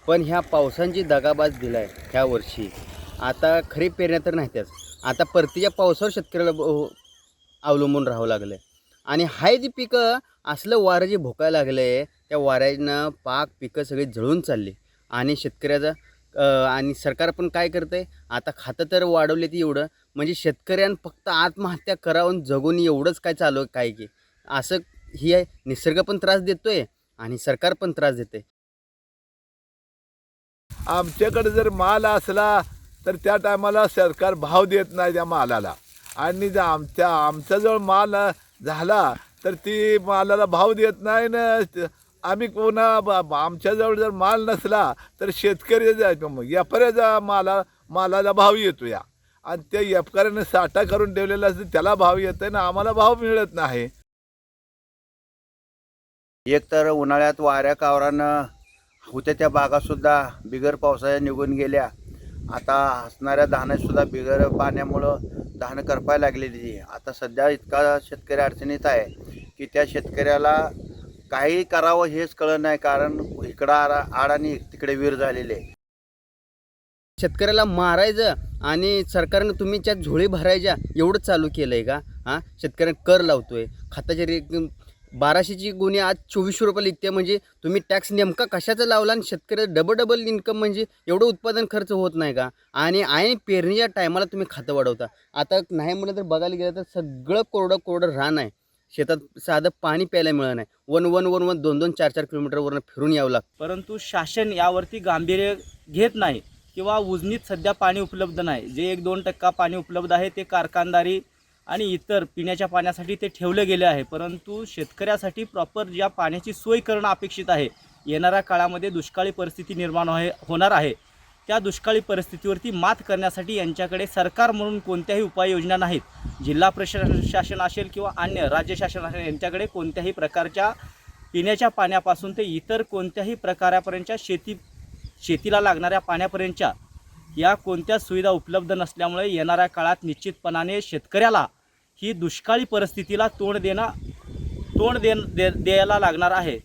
पण ह्या पावसांची दगाबाज दिला आहे ह्या वर्षी. आता खरीप पेरण्या तर नाही त्याच, आता परतीच्या पावसावर शेतकऱ्याला अवलंबून राहावं लागलं आहे. आणि हाय जी पिकं असलं वारं जे भोकायला लागलं आहे, त्या वाऱ्यानं पाक पिकं सगळी जळून चालली. आणि शेतकऱ्याचा आणि सरकार पण काय करतं आहे, आता खातं तर वाढवले ती एवढं, म्हणजे शेतकऱ्यानं फक्त आत्महत्या करावून जगून एवढंच काय चालू आहे काय की असं. ही आहे, निसर्ग पण त्रास देतो आहे आणि सरकार पण त्रास देते. आमच्याकडे जर माल असला तर त्या टायमाला सरकार भाव देत नाही त्या मालाला, आणि जर आमच्याजवळ माल झाला तर ती मालाला भाव देत नाही ना. आम्ही पुन्हा आमच्याजवळ जर माल नसला तर शेतकरी व्यापाऱ्याचा मालाला भाव येतो या, आणि त्या व्यापाऱ्याने साठा करून ठेवलेला असतो त्याला भाव येत आहे ना, आम्हाला भाव मिळत नाही. एक तर उन्हाळ्यात वाऱ्या कावरानं होत्या त्या बागासुद्धा बिगर पावसाच्या निघून गेल्या. आता असणाऱ्या धानासुद्धा बिगर पाण्यामुळं धानं करपायला लागलेली. आता सध्या इतका शेतकरी अडचणीत आहे की त्या शेतकऱ्याला काही करावं हेच कळत नाही, कारण इकडं आड आणि तिकडे विहीर झालेले. शेतकऱ्याला मारायचं आणि सरकारनं तुम्हीच्या झोळी भरायच्या एवढं चालू केलं आहे का? हां, शेतकऱ्यांना कर लावतोय, खताचे 1200ची गुन्हे आज 2400 रुपये निघते. म्हणजे तुम्ही टॅक्स नेमका कशाचा लावला आणि शेतकऱ्याचं डबल इन्कम, म्हणजे एवढं उत्पादन खर्च होत नाही का? आणि पेरणीच्या टायमाला तुम्ही खतं वाढवता. आता नाही म्हणलं तर बघायला गेलं तर सगळं कोरडं रान आहे. शेतात साधं पाणी प्यायला मिळत नाही. वन 2-2, 4-4 किलोमीटरवरून फिरून यावं लागतं. परंतु शासन यावरती गांभीर्य घेत नाही किंवा उजनीत सध्या पाणी उपलब्ध नाही. जे 1-2% पाणी उपलब्ध आहे ते कारखानदारी आणि इतर पिण्याच्या पाण्यासाठी ते ठेवले गेले आहे. परंतु शेतकऱ्यासाठी प्रॉपर ज्या पाण्याची सोय करणं अपेक्षित आहे, येणाऱ्या काळामध्ये दुष्काळी परिस्थिती निर्माण होणार आहे. त्या दुष्काळी परिस्थितीवरती मात करण्यासाठी यांच्याकडे सरकार म्हणून कोणत्याही उपाययोजना नाहीत. जिल्हा प्रशासन असेल किंवा अन्य राज्य शासन असेल, यांच्याकडे कोणत्याही प्रकारच्या पिण्याच्या पाण्यापासून ते इतर कोणत्याही प्रकारापर्यंतच्या शेतीला लागणाऱ्या पाण्यापर्यंतच्या या कोणत्या सुविधा उपलब्ध नसल्यामुळे येणाऱ्या काळात निश्चितपणाने शेतकऱ्याला ही दुष्काळी परिस्थितीला तोंड द्यायला लागणार आहे.